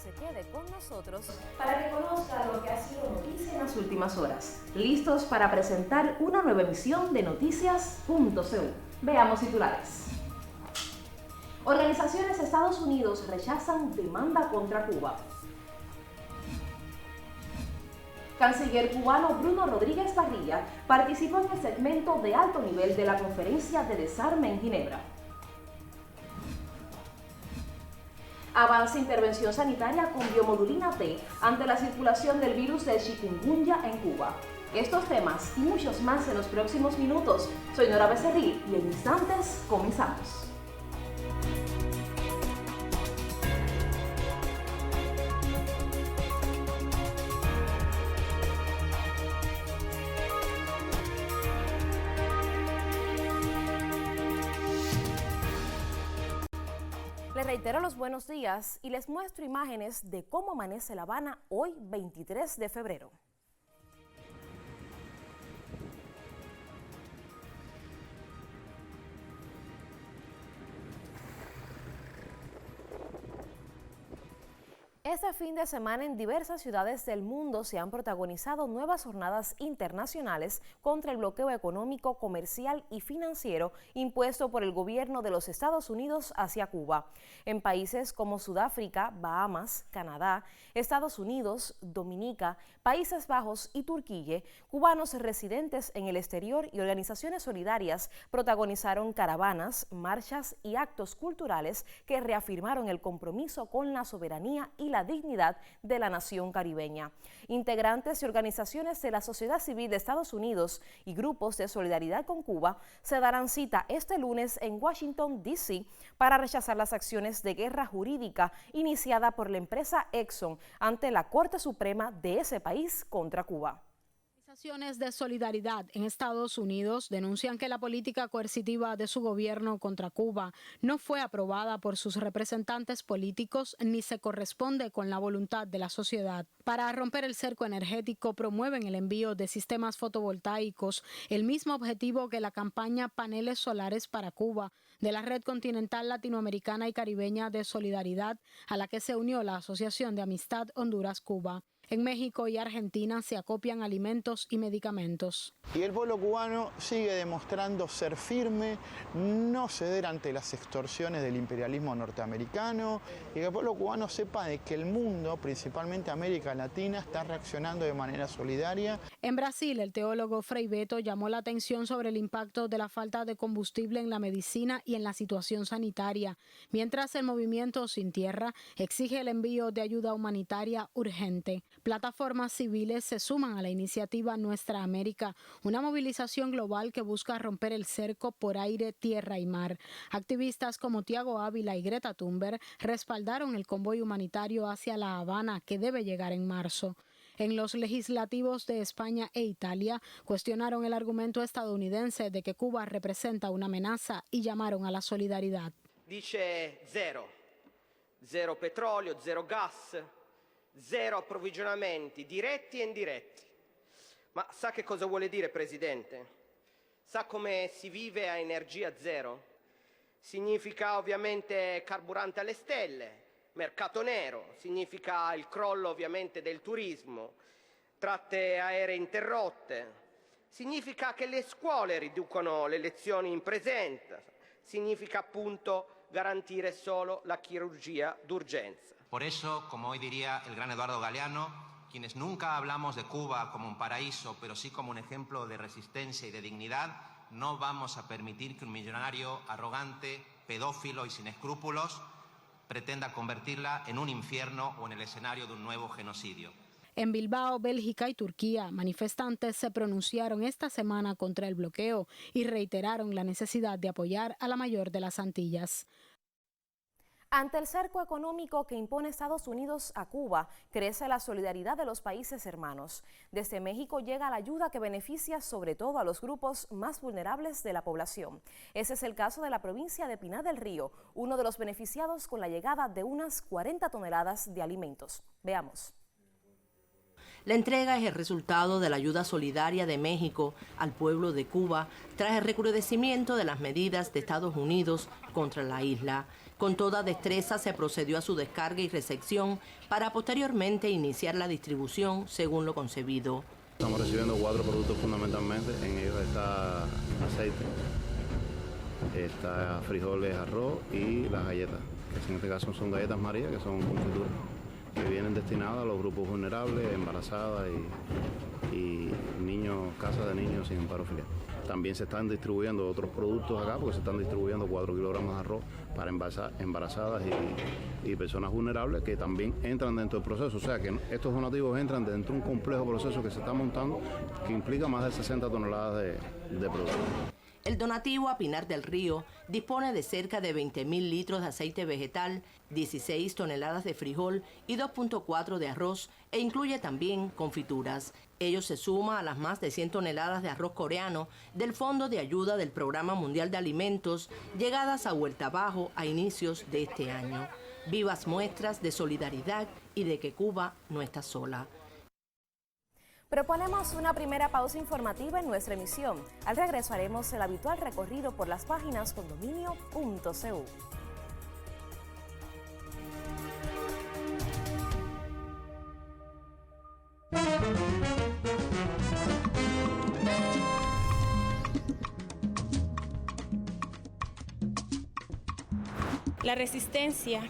se quede con nosotros para que conozca lo que ha sido noticia en las últimas horas. Listos para presentar una nueva emisión de Noticias.cu. Veamos titulares. Organizaciones de Estados Unidos rechazan demanda contra Cuba. Canciller cubano Bruno Rodríguez Parrilla participó en el segmento de alto nivel de la Conferencia de Desarme en Ginebra. Avanza intervención sanitaria con biomodulina T ante la circulación del virus del chikungunya en Cuba. Estos temas y muchos más en los próximos minutos. Soy Nora Becerril y en instantes comenzamos. Les reitero los buenos días y les muestro imágenes de cómo amanece La Habana hoy 23 de febrero. Este fin de semana en diversas ciudades del mundo se han protagonizado nuevas jornadas internacionales contra el bloqueo económico, comercial y financiero impuesto por el gobierno de los Estados Unidos hacia Cuba. En países como Sudáfrica, Bahamas, Canadá, Estados Unidos, Dominica, Países Bajos y Turquía, cubanos residentes en el exterior y organizaciones solidarias protagonizaron caravanas, marchas y actos culturales que reafirmaron el compromiso con la soberanía y la dignidad de la nación caribeña. Integrantes y organizaciones de la sociedad civil de Estados Unidos y grupos de solidaridad con Cuba se darán cita este lunes en Washington, D.C. para rechazar las acciones de guerra jurídica iniciada por la empresa Exxon ante la Corte Suprema de ese país contra Cuba. Organizaciones de solidaridad en Estados Unidos denuncian que la política coercitiva de su gobierno contra Cuba no fue aprobada por sus representantes políticos ni se corresponde con la voluntad de la sociedad. Para romper el cerco energético promueven el envío de sistemas fotovoltaicos, el mismo objetivo que la campaña Paneles Solares para Cuba de la Red Continental Latinoamericana y Caribeña de Solidaridad, a la que se unió la Asociación de Amistad Honduras-Cuba. En México y Argentina se acopian alimentos y medicamentos. Y el pueblo cubano sigue demostrando ser firme, no ceder ante las extorsiones del imperialismo norteamericano y que el pueblo cubano sepa de que el mundo, principalmente América Latina, está reaccionando de manera solidaria. En Brasil, el teólogo Frei Beto llamó la atención sobre el impacto de la falta de combustible en la medicina y en la situación sanitaria, mientras el movimiento Sin Tierra exige el envío de ayuda humanitaria urgente. Plataformas civiles se suman a la iniciativa Nuestra América, una movilización global que busca romper el cerco por aire, tierra y mar. Activistas como Tiago Ávila y Greta Thunberg respaldaron el convoy humanitario hacia La Habana, que debe llegar en marzo. En los legislativos de España e Italia cuestionaron el argumento estadounidense de que Cuba representa una amenaza y llamaron a la solidaridad. Dice zero petrolio, zero gas, zero approvvigionamenti diretti e indiretti. Ma sa che cosa vuole dire, Presidente? Sa come si vive a energia zero? Significa ovviamente carburante alle stelle, mercato nero, significa il crollo ovviamente del turismo, tratte aeree interrotte, significa che le scuole riducono le lezioni in presenza, significa appunto garantire solo la chirurgia d'urgenza. Por eso, como hoy diría el gran Eduardo Galeano, quienes nunca hablamos de Cuba como un paraíso, pero sí como un ejemplo de resistencia y de dignidad, no vamos a permitir que un millonario arrogante, pedófilo y sin escrúpulos pretenda convertirla en un infierno o en el escenario de un nuevo genocidio. En Bilbao, Bélgica y Turquía, manifestantes se pronunciaron esta semana contra el bloqueo y reiteraron la necesidad de apoyar a la mayor de las Antillas. Ante el cerco económico que impone Estados Unidos a Cuba, crece la solidaridad de los países hermanos. Desde México llega la ayuda que beneficia sobre todo a los grupos más vulnerables de la población. Ese es el caso de la provincia de Pinar del Río, uno de los beneficiados con la llegada de unas 40 toneladas de alimentos. Veamos. La entrega es el resultado de la ayuda solidaria de México al pueblo de Cuba tras el recrudecimiento de las medidas de Estados Unidos contra la isla. Con toda destreza se procedió a su descarga y recepción para posteriormente iniciar la distribución según lo concebido. Estamos recibiendo 4 productos fundamentalmente, en ellos está aceite, está frijoles, arroz y las galletas, que en este caso son galletas María, que son confituras, que vienen destinadas a los grupos vulnerables, embarazadas y niños, casas de niños sin amparo filial. También se están distribuyendo otros productos acá, porque se están distribuyendo 4 kilogramos de arroz para embarazadas y personas vulnerables que también entran dentro del proceso. O sea que estos donativos entran dentro de un complejo proceso que se está montando que implica más de 60 toneladas de productos. El donativo a Pinar del Río dispone de cerca de 20.000 litros de aceite vegetal, 16 toneladas de frijol y 2.4 de arroz e incluye también confituras. Ello se suma a las más de 100 toneladas de arroz coreano del Fondo de Ayuda del Programa Mundial de Alimentos, llegadas a Huerta Bajo a inicios de este año. Vivas muestras de solidaridad y de que Cuba no está sola. Proponemos una primera pausa informativa en nuestra emisión. Al regreso haremos el habitual recorrido por las páginas condominio.cu. La resistencia,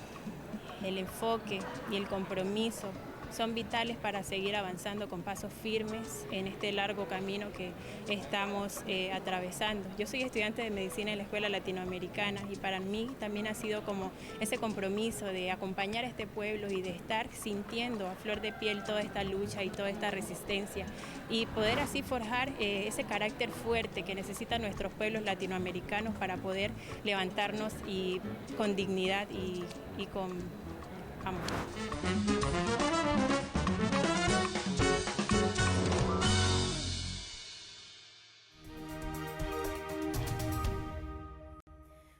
el enfoque y el compromiso son vitales para seguir avanzando con pasos firmes en este largo camino que estamos atravesando. Yo soy estudiante de medicina en la Escuela Latinoamericana y para mí también ha sido como ese compromiso de acompañar a este pueblo y de estar sintiendo a flor de piel toda esta lucha y toda esta resistencia y poder así forjar ese carácter fuerte que necesitan nuestros pueblos latinoamericanos para poder levantarnos y con dignidad y con amor.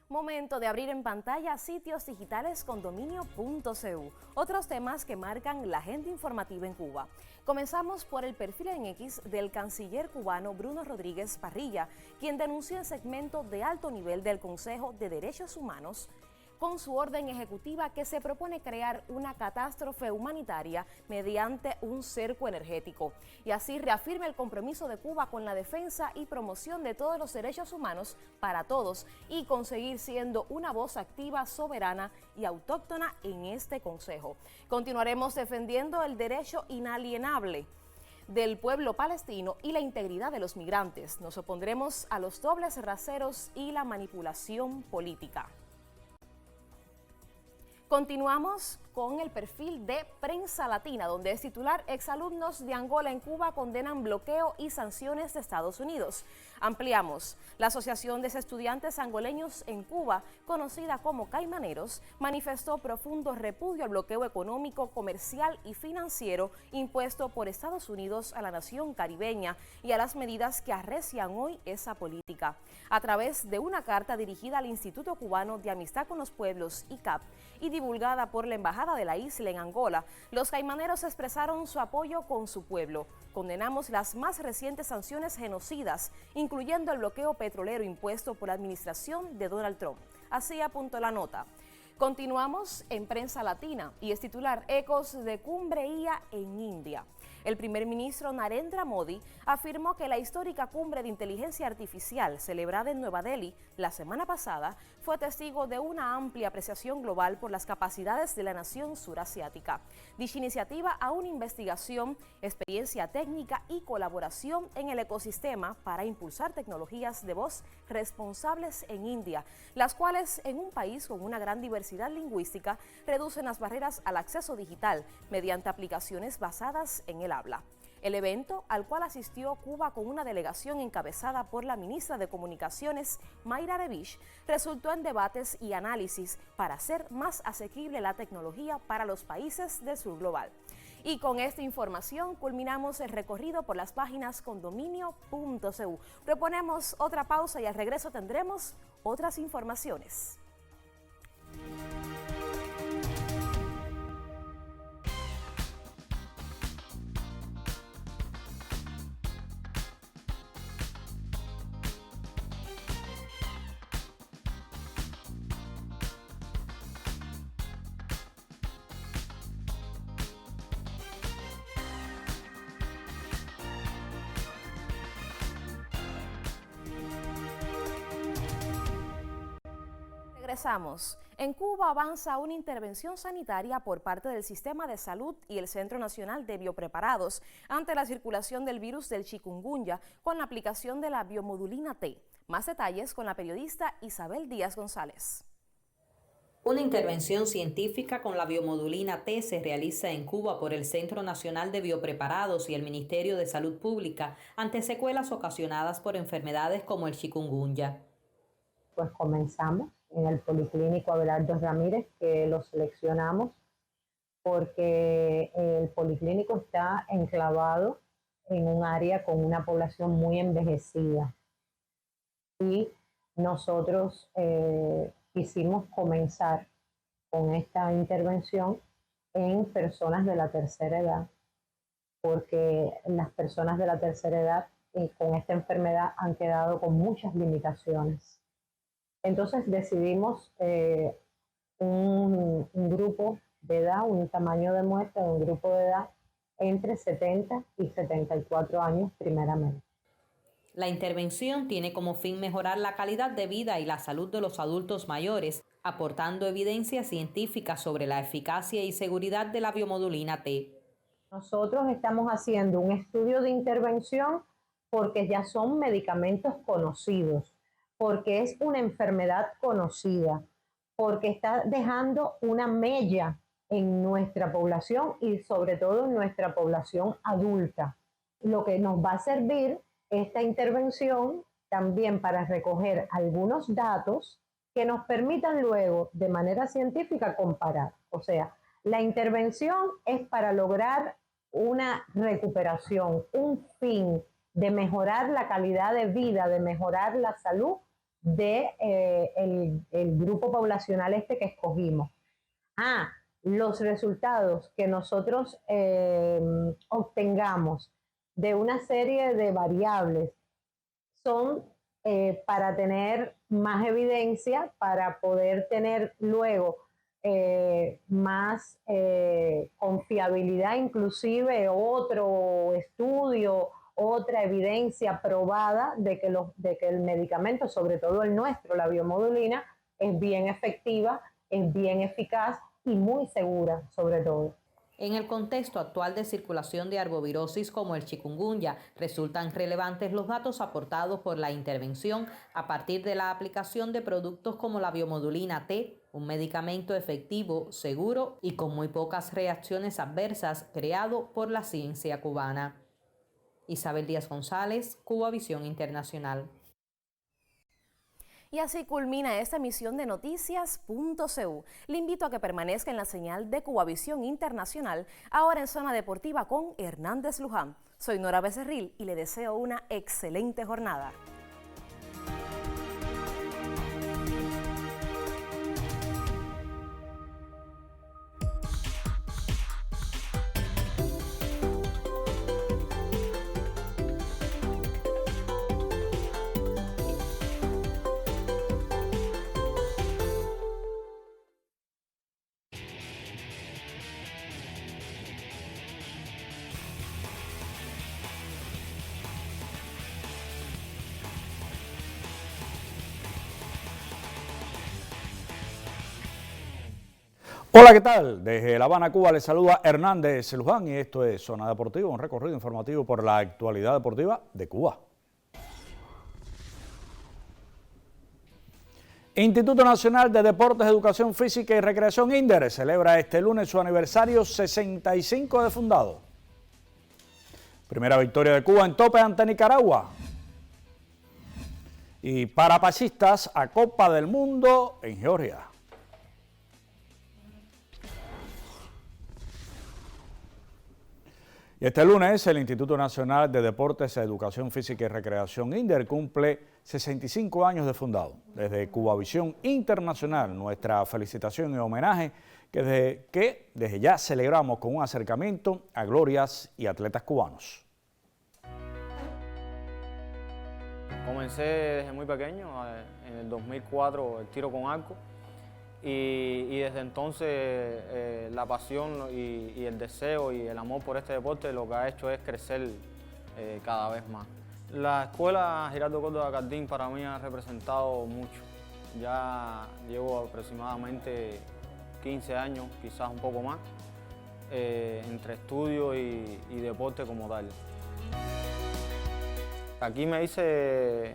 Momento de abrir en pantalla sitios digitales condominio.cu. Otros temas que marcan la agenda informativa en Cuba. Comenzamos por el perfil en X del canciller cubano Bruno Rodríguez Parrilla, quien denunció en segmento de alto nivel del Consejo de Derechos Humanos con su orden ejecutiva que se propone crear una catástrofe humanitaria mediante un cerco energético y así reafirma el compromiso de Cuba con la defensa y promoción de todos los derechos humanos para todos y conseguir siendo una voz activa, soberana y autóctona en este consejo. Continuaremos defendiendo el derecho inalienable del pueblo palestino y la integridad de los migrantes. Nos opondremos a los dobles raseros y la manipulación política. Continuamos con el perfil de Prensa Latina, donde es titular: exalumnos de Angola en Cuba condenan bloqueo y sanciones de Estados Unidos. Ampliamos. La Asociación de Estudiantes Angoleños en Cuba, conocida como Caimaneros, manifestó profundo repudio al bloqueo económico, comercial y financiero impuesto por Estados Unidos a la nación caribeña y a las medidas que arrecian hoy esa política. A través de una carta dirigida al Instituto Cubano de Amistad con los Pueblos, ICAP, y divulgada por la Embajada de la isla en Angola, los caimaneros expresaron su apoyo con su pueblo. Condenamos las más recientes sanciones genocidas, incluyendo el bloqueo petrolero impuesto por la administración de Donald Trump. Así apuntó la nota. Continuamos en Prensa Latina y es titular: ecos de cumbre IA en India. El primer ministro Narendra Modi afirmó que la histórica cumbre de inteligencia artificial celebrada en Nueva Delhi la semana pasada fue testigo de una amplia apreciación global por las capacidades de la nación surasiática. Dicha iniciativa aúna investigación, experiencia técnica y colaboración en el ecosistema para impulsar tecnologías de voz responsables en India, las cuales en un país con una gran diversidad lingüística reducen las barreras al acceso digital mediante aplicaciones basadas en el habla. El evento, al cual asistió Cuba con una delegación encabezada por la ministra de Comunicaciones, Mayra Revich, resultó en debates y análisis para hacer más asequible la tecnología para los países del sur global. Y con esta información culminamos el recorrido por las páginas condominio.cu. Proponemos otra pausa y al regreso tendremos otras informaciones. Regresamos. En Cuba avanza una intervención sanitaria por parte del Sistema de Salud y el Centro Nacional de Biopreparados ante la circulación del virus del chikungunya con la aplicación de la biomodulina T. Más detalles con la periodista Isabel Díaz González. Una intervención científica con la biomodulina T se realiza en Cuba por el Centro Nacional de Biopreparados y el Ministerio de Salud Pública ante secuelas ocasionadas por enfermedades como el chikungunya. Pues comenzamos en el Policlínico Abelardo Ramírez, que lo seleccionamos porque el Policlínico está enclavado en un área con una población muy envejecida. Y nosotros quisimos comenzar con esta intervención en personas de la tercera edad, porque las personas de la tercera edad con esta enfermedad han quedado con muchas limitaciones. Entonces decidimos un grupo de edad, un tamaño de muestra, un grupo de edad entre 70 y 74 años primeramente. La intervención tiene como fin mejorar la calidad de vida y la salud de los adultos mayores, aportando evidencia científica sobre la eficacia y seguridad de la biomodulina T. Nosotros estamos haciendo un estudio de intervención porque ya son medicamentos conocidos, porque es una enfermedad conocida, porque está dejando una mella en nuestra población y sobre todo en nuestra población adulta. Lo que nos va a servir esta intervención también para recoger algunos datos que nos permitan luego de manera científica comparar. O sea, la intervención es para lograr una recuperación, un fin de mejorar la calidad de vida, de mejorar la salud de el grupo poblacional que escogimos. Los resultados que nosotros obtengamos de una serie de variables son para tener más evidencia, para poder tener luego más confiabilidad, inclusive otro estudio, otra evidencia probada de que el medicamento, sobre todo el nuestro, la biomodulina, es bien efectiva, es bien eficaz y muy segura sobre todo. En el contexto actual de circulación de arbovirosis como el chikungunya, resultan relevantes los datos aportados por la intervención a partir de la aplicación de productos como la biomodulina T, un medicamento efectivo, seguro y con muy pocas reacciones adversas creado por la ciencia cubana. Isabel Díaz González, Cubavisión Internacional. Y así culmina esta emisión de Noticias.cu. Le invito a que permanezca en la señal de Cubavisión Internacional, ahora en Zona Deportiva con Hernández Luján. Soy Nora Becerril y le deseo una excelente jornada. Hola, ¿qué tal? Desde La Habana, Cuba, les saluda Hernández Luján y esto es Zona Deportiva, un recorrido informativo por la actualidad deportiva de Cuba. Instituto Nacional de Deportes, Educación Física y Recreación INDER celebra este lunes su aniversario 65 de fundado. Primera victoria de Cuba en tope ante Nicaragua. Y parapachistas a Copa del Mundo en Georgia. Y este lunes el Instituto Nacional de Deportes, Educación Física y Recreación INDER cumple 65 años de fundado. Desde Cubavisión Internacional, nuestra felicitación y homenaje que desde ya celebramos con un acercamiento a glorias y atletas cubanos. Comencé desde muy pequeño, en el 2004 el tiro con arco. Y desde entonces la pasión y el deseo y el amor por este deporte lo que ha hecho es crecer cada vez más. La escuela Giraldo Córdoba Cardín para mí ha representado mucho. Ya llevo aproximadamente 15 años, quizás un poco más, entre estudio y deporte como tal. Aquí me hice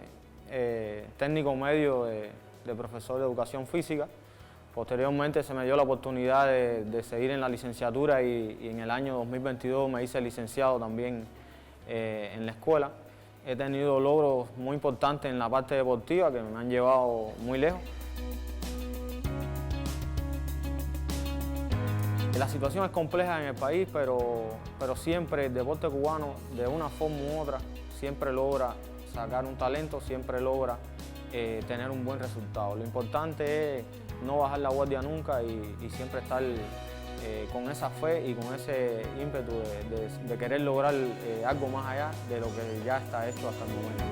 técnico medio de profesor de educación física. Posteriormente se me dio la oportunidad de seguir en la licenciatura y en el año 2022 me hice licenciado también en la escuela. He tenido logros muy importantes en la parte deportiva que me han llevado muy lejos. La situación es compleja en el país, pero siempre el deporte cubano, de una forma u otra, siempre logra sacar un talento, siempre logra tener un buen resultado. Lo importante es no bajar la guardia nunca y siempre estar con esa fe y con ese ímpetu de querer lograr algo más allá de lo que ya está hecho hasta el momento.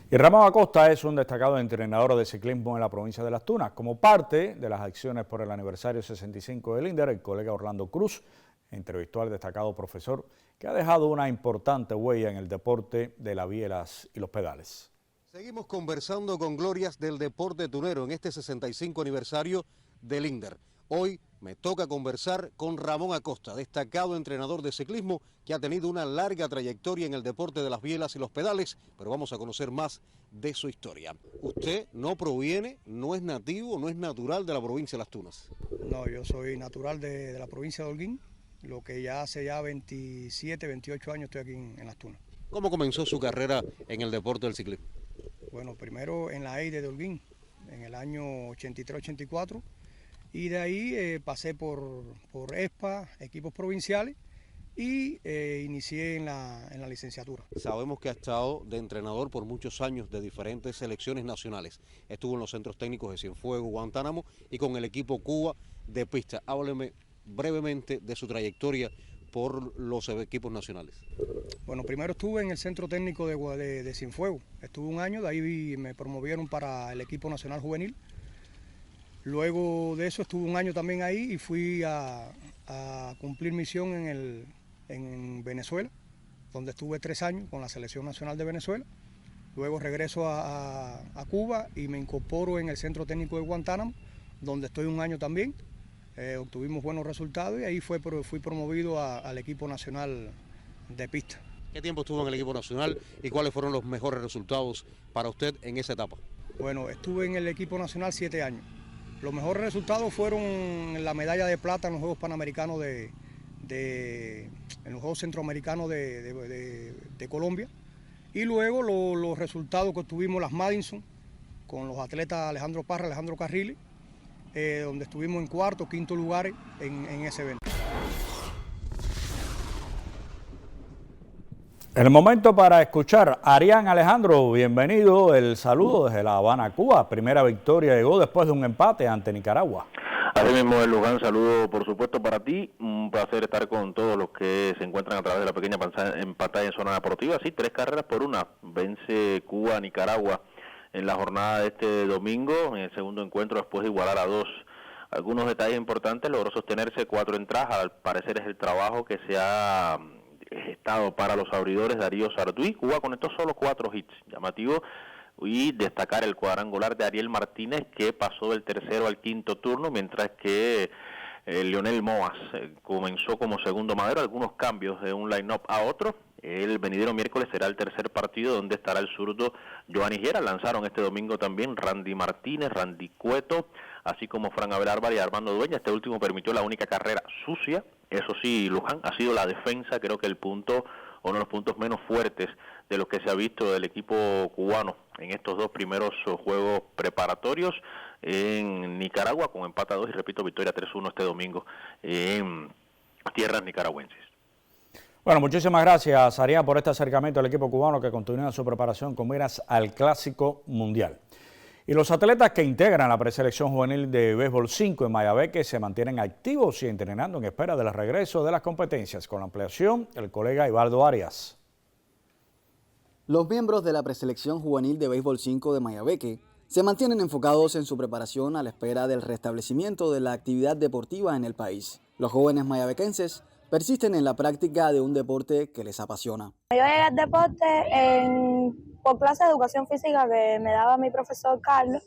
Y Ramón Acosta es un destacado entrenador de ciclismo en la provincia de Las Tunas. Como parte de las acciones por el aniversario 65 del INDER, el colega Orlando Cruz entrevistó al destacado profesor que ha dejado una importante huella en el deporte de las bielas y los pedales. Seguimos conversando con glorias del deporte tunero en este 65 aniversario del INDER. Hoy me toca conversar con Ramón Acosta, destacado entrenador de ciclismo que ha tenido una larga trayectoria en el deporte de las bielas y los pedales, pero vamos a conocer más de su historia. Usted no proviene, no es nativo, no es natural de la provincia de Las Tunas. No, yo soy natural de la provincia de Holguín, lo que ya hace 27, 28 años estoy aquí en Las Tunas. ¿Cómo comenzó su carrera en el deporte del ciclismo? Bueno, primero en la EIDE de Holguín, en el año 83-84, y de ahí pasé por ESPA, equipos provinciales, y inicié en la licenciatura. Sabemos que ha estado de entrenador por muchos años de diferentes selecciones nacionales. Estuvo en los centros técnicos de Cienfuegos, Guantánamo y con el equipo Cuba de pista. Hábleme brevemente de su trayectoria por los equipos nacionales. Bueno, primero estuve en el centro técnico de Cienfuegos. Estuve un año, de ahí me promovieron para el equipo nacional juvenil. Luego de eso estuve un año también ahí y fui a cumplir misión en Venezuela, donde estuve 3 años con la Selección Nacional de Venezuela. Luego regreso a Cuba y me incorporo en el Centro Técnico de Guantánamo, donde estoy un año también. Obtuvimos buenos resultados y ahí fui promovido al equipo nacional de pista. ¿Qué tiempo estuvo en el equipo nacional y cuáles fueron los mejores resultados para usted en esa etapa? Bueno, estuve en el equipo nacional 7 años. Los mejores resultados fueron la medalla de plata en los Juegos Panamericanos en los Juegos Centroamericanos de Colombia. Y luego los resultados que obtuvimos las Madison con los atletas Alejandro Parra, Alejandro Carriles, donde estuvimos en 4º, 5º lugares en ese evento. El momento para escuchar a Arián Alejandro, bienvenido, el saludo desde La Habana, Cuba. Primera victoria llegó después de un empate ante Nicaragua. Así mismo, Luján, saludo por supuesto para ti. Un placer estar con todos los que se encuentran a través de la pequeña pantalla en Zona Deportiva. Sí, 3 carreras por 1. Vence Cuba a Nicaragua en la jornada de este domingo, en el segundo encuentro después de igualar a 2. Algunos detalles importantes, logró sostenerse 4 entradas. Al parecer es el trabajo que se ha estado para los abridores Darío Sarduy. Cuba conectó solo 4 hits, llamativo, y destacar el cuadrangular de Ariel Martínez, que pasó del tercero al quinto turno, mientras que Leonel Moas comenzó como segundo madero. Algunos cambios de un line-up a otro. El venidero miércoles será el tercer partido donde estará el zurdo Giovanni Giera. Lanzaron este domingo también Randy Martínez, Randy Cueto, así como Fran Abel Álvarez y Armando Dueña. Este último permitió la única carrera sucia. Eso sí, Luján, ha sido la defensa, creo que el punto, uno de los puntos menos fuertes de los que se ha visto del equipo cubano en estos 2 primeros juegos preparatorios en Nicaragua, con empate a 2 y repito, victoria 3-1 este domingo en tierras nicaragüenses. Bueno, muchísimas gracias, Arián, por este acercamiento al equipo cubano que continúa su preparación con miras al Clásico Mundial. Y los atletas que integran la preselección juvenil de béisbol 5 en Mayabeque se mantienen activos y entrenando en espera del regreso de las competencias. Con la ampliación, el colega Ibaldo Arias. Los miembros de la preselección juvenil de béisbol 5 de Mayabeque se mantienen enfocados en su preparación a la espera del restablecimiento de la actividad deportiva en el país. Los jóvenes mayabequenses persisten en la práctica de un deporte que les apasiona. Yo llegué al deporte por clase de educación física que me daba mi profesor Carlos,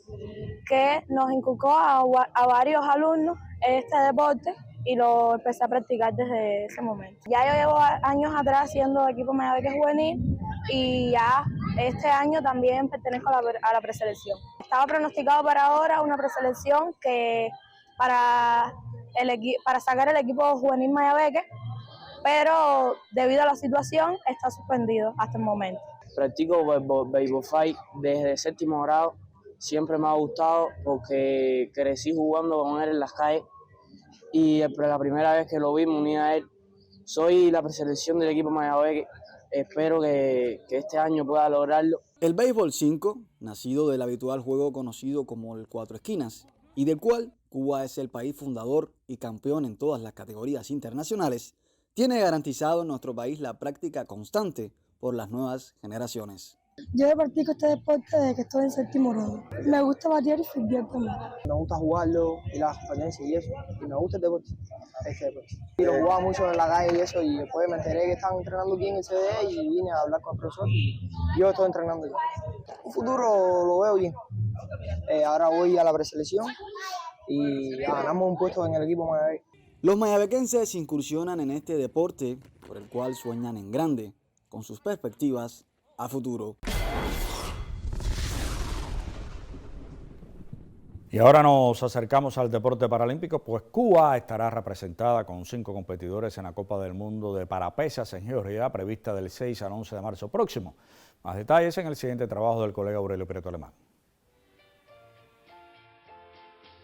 que nos inculcó a varios alumnos este deporte y lo empecé a practicar desde ese momento. Ya yo llevo años atrás siendo equipo Mayabeque juvenil y ya este año también pertenezco a la preselección. Estaba pronosticado para ahora una preselección que para sacar el equipo juvenil Mayabeque, pero debido a la situación está suspendido hasta el momento. Practico Baseball Fight desde séptimo grado, siempre me ha gustado porque crecí jugando con él en las calles y la primera vez que lo vi me uní a él. Soy la preselección del equipo Mayabeque, espero que este año pueda lograrlo. El béisbol 5, nacido del habitual juego conocido como el Cuatro Esquinas, y del cual Cuba es el país fundador y campeón en todas las categorías internacionales, tiene garantizado en nuestro país la práctica constante por las nuevas generaciones. Yo practico este deporte desde que estoy en séptimo grado. Me gusta batear y fildear también. Me gusta jugarlo y las competencias y eso, y me gusta el deporte. Y lo jugaba mucho en la calle y eso, y después me enteré que estaban entrenando aquí en el CDE y vine a hablar con el profesor. Yo estoy entrenando ya. Un futuro lo veo bien. Ahora voy a la preselección y ganamos un puesto en el equipo Mayabeque. Los mayabequenses incursionan en este deporte por el cual sueñan en grande, con sus perspectivas a futuro. Y ahora nos acercamos al deporte paralímpico, pues Cuba estará representada con 5 competidores en la Copa del Mundo de Parapesas en Georgia, prevista del 6 al 11 de marzo próximo. Más detalles en el siguiente trabajo del colega Aurelio Prieto Alemán.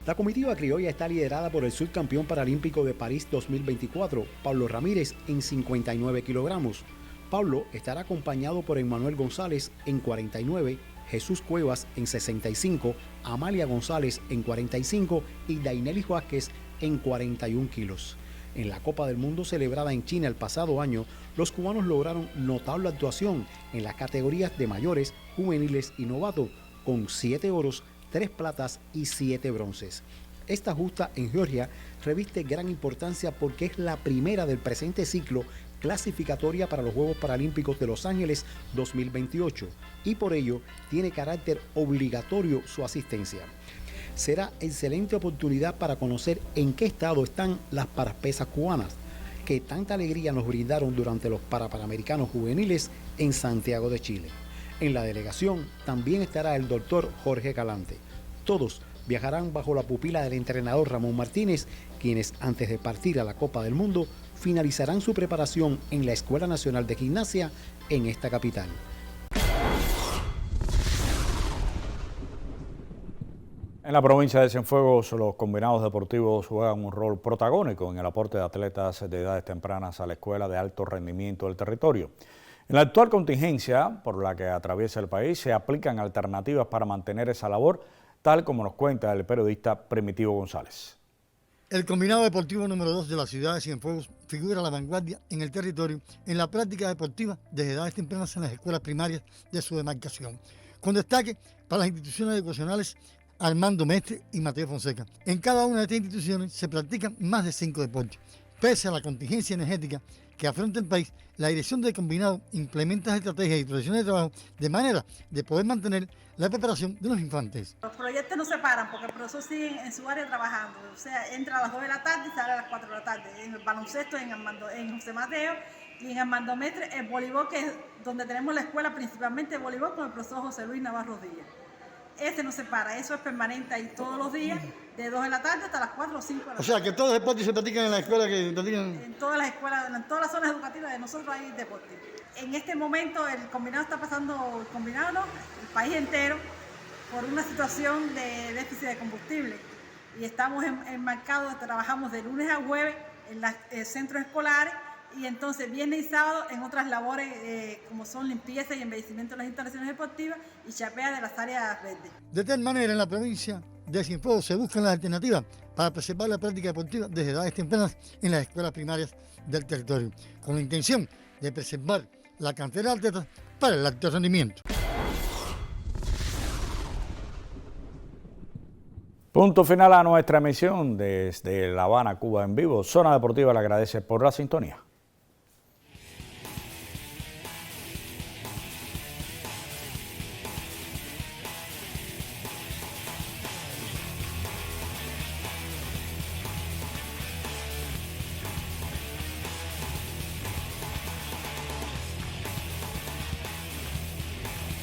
La comitiva criolla está liderada por el subcampeón paralímpico de París 2024, Pablo Ramírez, en 59 kilogramos. Pablo estará acompañado por Emmanuel González en 49, Jesús Cuevas en 65, Amalia González en 45 y Dainelis Vázquez en 41 kilos. En la Copa del Mundo celebrada en China el pasado año, los cubanos lograron notable actuación en las categorías de mayores, juveniles y novatos, con 7 oros, 3 platas y 7 bronces. Esta justa en Georgia reviste gran importancia porque es la primera del presente ciclo clasificatoria para los Juegos Paralímpicos de Los Ángeles 2028 y por ello tiene carácter obligatorio su asistencia. Será excelente oportunidad para conocer en qué estado están las parapesas cubanas, que tanta alegría nos brindaron durante los Panamericanos juveniles en Santiago de Chile. En la delegación también estará el doctor Jorge Calante. Todos viajarán bajo la pupila del entrenador Ramón Martínez, quienes antes de partir a la Copa del Mundo finalizarán su preparación en la Escuela Nacional de Gimnasia en esta capital. En la provincia de Cienfuegos, los combinados deportivos juegan un rol protagónico en el aporte de atletas de edades tempranas a la escuela de alto rendimiento del territorio. En la actual contingencia por la que atraviesa el país se aplican alternativas para mantener esa labor, tal como nos cuenta el periodista Primitivo González. El combinado deportivo número 2 de la ciudad de Cienfuegos figura a la vanguardia en el territorio en la práctica deportiva desde edades tempranas en las escuelas primarias de su demarcación, con destaque para las instituciones educacionales Armando Mestre y Mateo Fonseca. En cada una de estas instituciones se practican más de 5 deportes. Pese a la contingencia energética que afronta el país, la dirección del combinado implementa estrategias y proyecciones de trabajo de manera de poder mantener la preparación de los infantes. Los proyectos no se paran porque el profesor sigue en su área trabajando. O sea, entra a las 2 de la tarde y sale a las 4 de la tarde. En el baloncesto, en José Mateo y en Armando Mestre, el voleibol, que es donde tenemos la escuela principalmente de voleibol con el profesor José Luis Navarro Díaz. Ese no se para, eso es permanente ahí todos los días, de 2 de la tarde hasta las 4 o 5 de la tarde. O sea, que todos los deportes se practican en la escuela que practican. En todas las escuelas, en todas las zonas educativas de nosotros hay deporte. En este momento el combinado está pasando, el país entero, por una situación de déficit de combustible. Y estamos enmarcados, trabajamos de lunes a jueves en los centros escolares y entonces viernes y sábado en otras labores como son limpieza y embellecimiento de las instalaciones deportivas y chapea de las áreas verdes. De tal manera, en la provincia de Cienfuegos se buscan las alternativas para preservar la práctica deportiva desde edades tempranas en las escuelas primarias del territorio, con la intención de preservar la cantera de atletas para el alto rendimiento. Punto final a nuestra emisión desde La Habana, Cuba en vivo. Zona Deportiva le agradece por la sintonía.